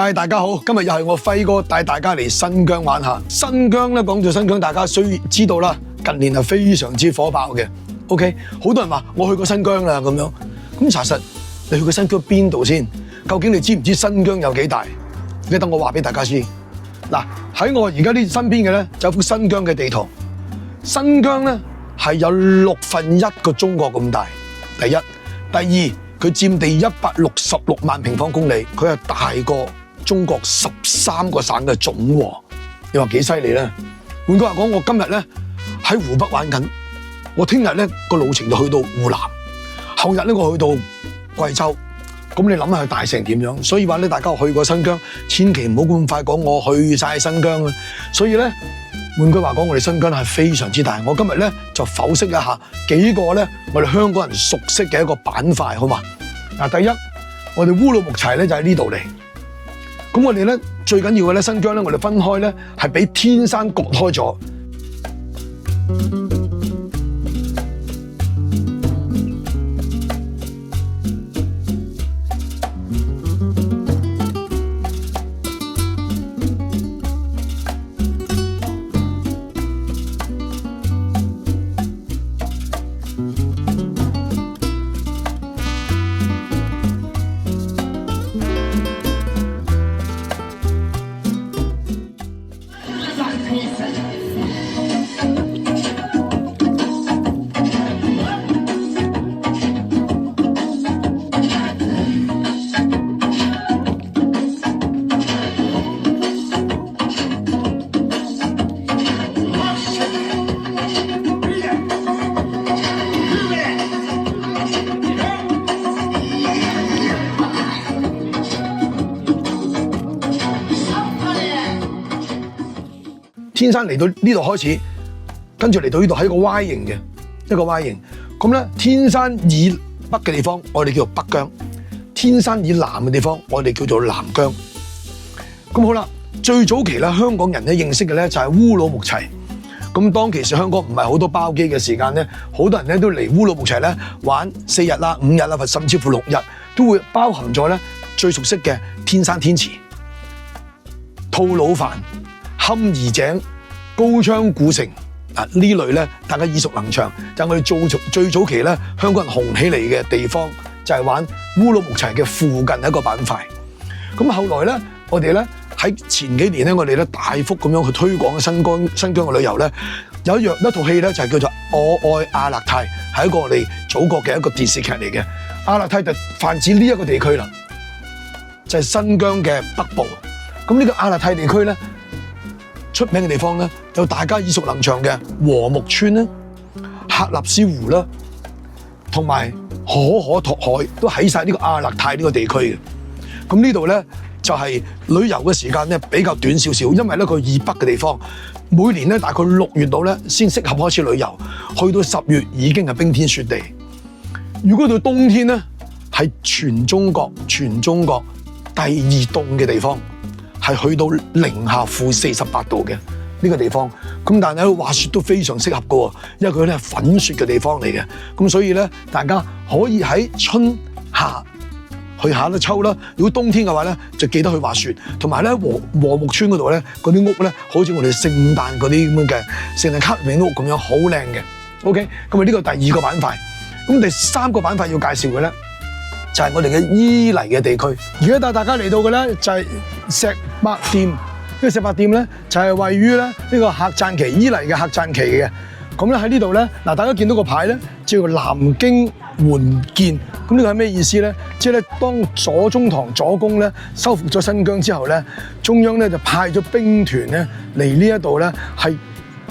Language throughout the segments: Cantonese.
嗨，大家好，今日又係我輝哥帶大家嚟新疆玩下。新疆咧，講到新疆，大家需知道啦，近年係非常之火爆嘅。OK， 好多人話我去過新疆啦咁樣，咁查實你去過新疆邊度先？究竟你知唔知新疆有幾大？你等我話俾大家知。嗱，喺我而家呢身邊嘅咧，就有幅新疆嘅地圖。新疆咧係有1/6個中國咁大。第一，第二，佢佔地166萬平方公里，佢係大過中國13個省嘅總和。你話幾犀利咧？換句話講，我今日咧喺湖北玩緊，我聽日咧個路程就去到湖南，後日咧我去到貴州。咁你諗下佢大成點樣？所以話咧，大家去過新疆，千祈唔好咁快講我去晒新疆啊！所以咧，換句話講，我哋新疆係非常之大。我今日咧就剖析一下幾個咧我哋香港人熟悉嘅一個板塊，好嘛？嗱，第一，我哋烏魯木齊咧就喺呢度嚟。咁我哋咧最緊要嘅咧，新疆咧我哋分開咧係俾天山割開咗。天山嚟到呢度開始，跟住嚟到呢度係一個 Y 型嘅一個 Y 型。咁咧，天山以北嘅地方，我哋叫做北疆；天山以南嘅地方，我哋叫做南疆。咁好啦，最早期咧，香港人咧認識嘅咧就係烏魯木齊。咁當其時香港唔係好多包機嘅時間咧，好多人咧都嚟烏魯木齊咧玩4日啦、5日啦，甚至乎6日，都會包含咗咧最熟悉嘅天山天池、吐魯番、堪兒井、高昌古城呢類咧，大家耳熟能詳。就係我哋最早期咧，香港人紅起嚟嘅地方，就係玩烏魯木齊嘅附近一個板塊。咁後來咧，我哋咧喺前幾年咧，我哋咧大幅咁樣去推廣新疆嘅旅遊咧，有一套戲咧就係叫做《我愛阿勒泰》，係一個我哋祖國嘅一個電視劇嚟嘅。阿勒泰就泛指呢一個地區啦，就係新疆嘅北部。咁呢個阿勒泰地區咧，出名嘅地方咧，有大家耳熟能詳嘅和木村啦、喀納斯湖啦，同埋可可托海都喺晒呢個阿勒泰呢個地區嘅。咁呢度咧就係旅遊嘅時間咧比較短少少，因為咧佢以北嘅地方，每年咧大概6月度咧先適合開始旅遊，去到10月已經係冰天雪地。如果到冬天咧，係全中國第2凍嘅地方。係去到零下-48度嘅呢個地方，咁但係滑雪都非常適合嘅喎，因為佢咧係粉雪嘅地方嚟嘅，咁所以咧大家可以喺春夏去下得秋啦。如果冬天嘅話咧，就記得去滑雪，同埋咧和木村嗰度咧嗰啲屋咧，好似我哋聖誕嗰啲咁嘅聖誕卡片屋咁樣，好靚嘅。OK， 咁啊呢個第2個板塊，咁第3個板塊要介紹嘅咧，就係我哋嘅伊犁嘅地區。而家帶大家嚟到嘅咧就係石伯店。呢個石伯店咧就係位於咧呢個客棧旗，伊犁嘅客棧旗嘅。咁咧喺呢度咧，嗱大家見到個牌咧叫做南京援建。咁呢個係咩意思咧？即係咧當左宗棠左公咧收復咗新疆之後咧，中央咧就派咗兵團咧嚟呢一度咧係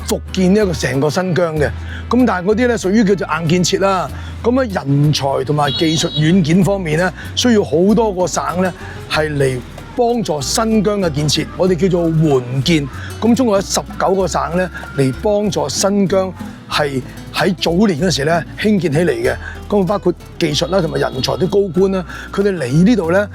復建呢一個成個新疆嘅。咁但係嗰啲咧屬於叫做硬建設啦。咁啊人才同埋技術軟件方面咧，需要好多個省咧係嚟幫助新疆嘅建設，我哋叫做援建。咁中國有19個省咧嚟幫助新疆係喺早年嗰時咧興建起嚟嘅。咁包括技術啦同埋人才啲高官啦，佢哋嚟呢度咧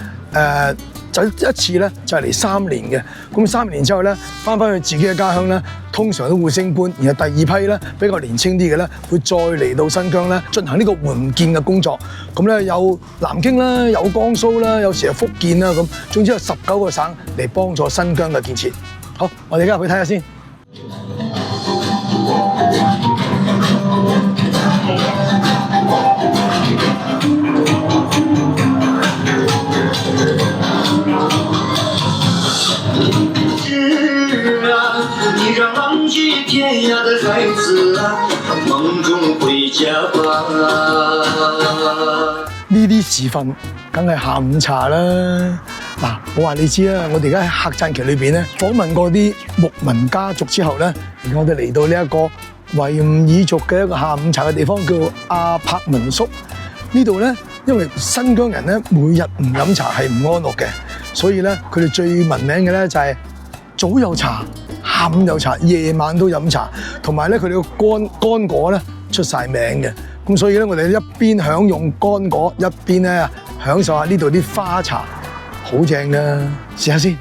就一次咧就係嚟3年嘅，咁3年之後咧翻去自己嘅家鄉咧，通常都會升官，然後第二批咧比較年輕啲嘅咧會再嚟到新疆咧進行呢個援建嘅工作。咁咧有南京啦，有江蘇啦，有時係福建啦，咁總之有19個省嚟幫助新疆嘅建設。好，我哋而家入去睇下先。天涯的孩子啊，夢中回家吧。呢啲時分，梗係下午茶啦。嗱，我話你知啦，我哋而家喺客棧旗裏邊咧訪問過啲牧民家族之後咧，而家我哋嚟到呢一個維吾爾族嘅一個下午茶嘅地方，叫阿柏民宿。呢度咧，因為新疆人咧每日唔飲茶係唔安樂嘅，所以咧佢哋最聞名嘅咧就係早有茶。下午有茶，夜晚都飲茶，同埋咧佢哋個乾果咧出晒名嘅，咁所以咧我哋一邊享用乾果，一邊咧享受下呢度啲花茶，好正㗎，試下先。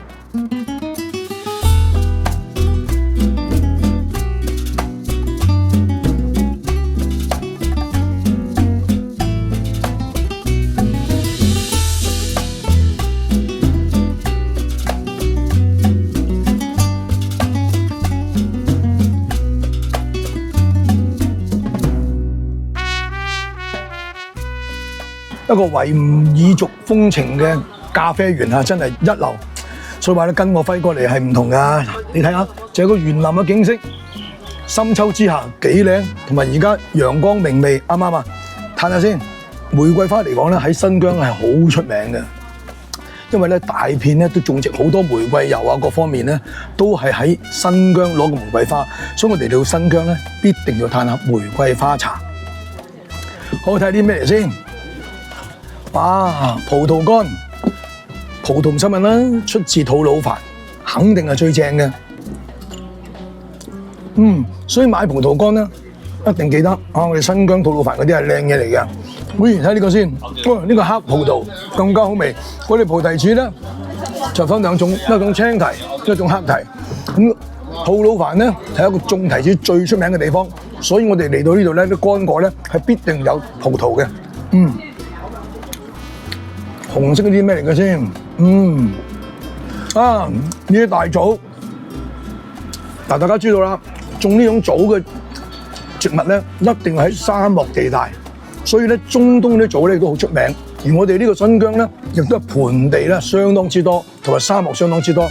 一個維吾爾族風情嘅咖啡園啊，真係一流。所以話咧，跟我揮過嚟係唔同㗎。你睇下，就係個園林嘅景色，深秋之下幾靚，同埋而家陽光明媚，啱唔啱啊？嘆下先。玫瑰花嚟講咧，喺新疆係好出名嘅，因為咧大片咧都種植好多玫瑰油啊，各方面咧都係喺新疆攞個玫瑰花，所以我哋嚟到新疆咧必定要嘆下玫瑰花茶。好，睇啲咩嚟先？哇！葡萄乾，葡萄唔使問啦，出自吐魯番，肯定係最正嘅。所以買葡萄乾咧，一定記得我哋新疆吐魯番嗰啲係靚嘢嚟嘅。會員睇呢個先，呢個黑葡萄更加好味。我哋菩提子咧就分兩種，一種青提，一種黑提。咁吐魯番咧係一個種提子最出名嘅地方，所以我哋嚟到呢度咧，啲乾果咧係必定有葡萄嘅。紅色嗰啲咩嚟嘅先？呢啲大棗，嗱，大家知道啦，種呢種棗嘅植物咧，一定喺沙漠地帶，所以咧中東啲棗咧都好出名。而我哋呢個新疆咧，亦都係盆地咧相當之多，同埋沙漠相當之多，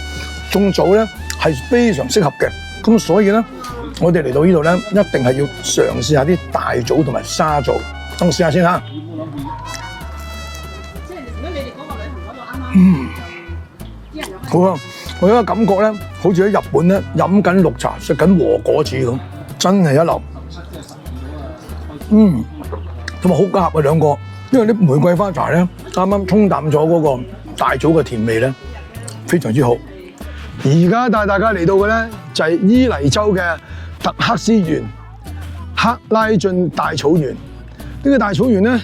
種棗咧係非常適合嘅。咁所以咧，我哋嚟到呢度咧，一定係要嘗試下啲大棗同埋沙棗。等我試下先嚇。好啊！我有個感覺咧，好似喺日本咧飲緊綠茶，食緊和果子咁，真係一流。同埋好夾啊兩個，因為啲玫瑰花茶咧啱啱沖淡咗嗰個大棗嘅甜味咧，非常之好。而家帶大家嚟到嘅咧就係伊犁州嘅特克斯縣克拉峻大草原。呢個大草原咧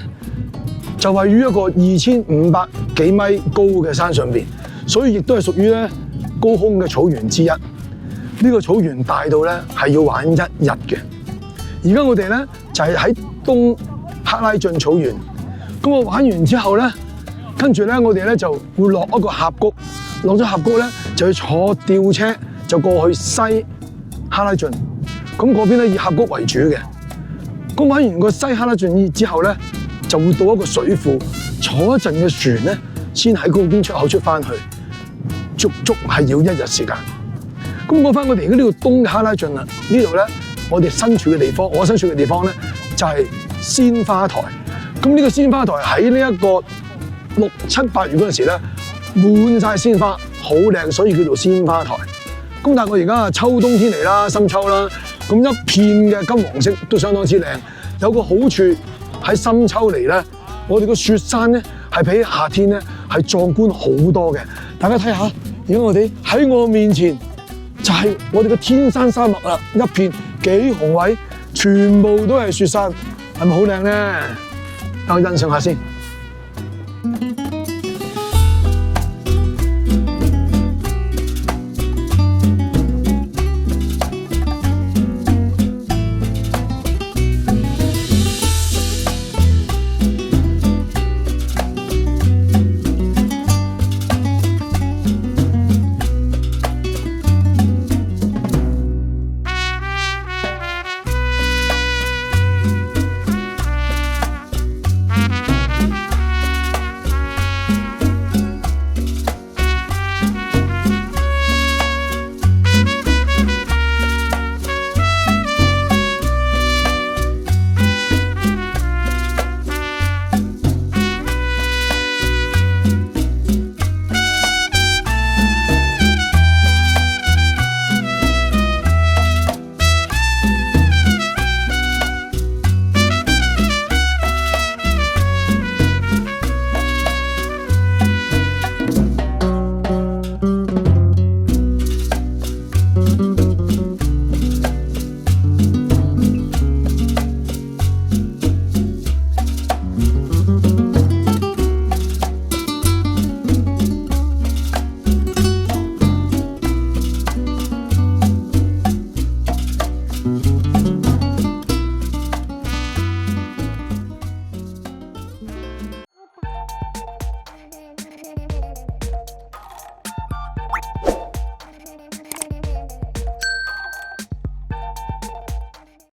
就位於一個2500幾米高嘅山上邊，所以亦都係屬於咧高空嘅草原之一。呢個草原大到咧係要玩1日嘅。而家我哋咧就係喺東克拉峻草原。咁我玩完之後咧，跟住咧我哋咧就會落一個峽谷，落咗峽谷咧就要坐吊車就過去西克拉峻。咁嗰邊咧以峽谷為主嘅。咁玩完個西克拉峻之後咧，就會到一個水庫，坐一陣嘅船咧，先喺嗰邊出口出翻去，足足係要1日時間。咁講翻我哋而家呢個東克拉峻啦，呢度咧我哋身處嘅地方，我身處嘅地方咧就係鮮花台。咁呢個鮮花台喺呢一個6、7、8月嗰陣時咧，滿晒鮮花，好靚，所以叫做鮮花台。咁但係我而家秋冬天嚟啦，深秋啦，咁一片嘅金黃色都相當之靚。有個好處喺深秋嚟咧，我哋個雪山咧係比夏天咧係壯觀好多嘅。大家睇下，而家我哋喺我面前就係我哋嘅天山沙漠啦，一片幾雄偉，全部都係雪山，係咪好靚咧？等我欣賞下先。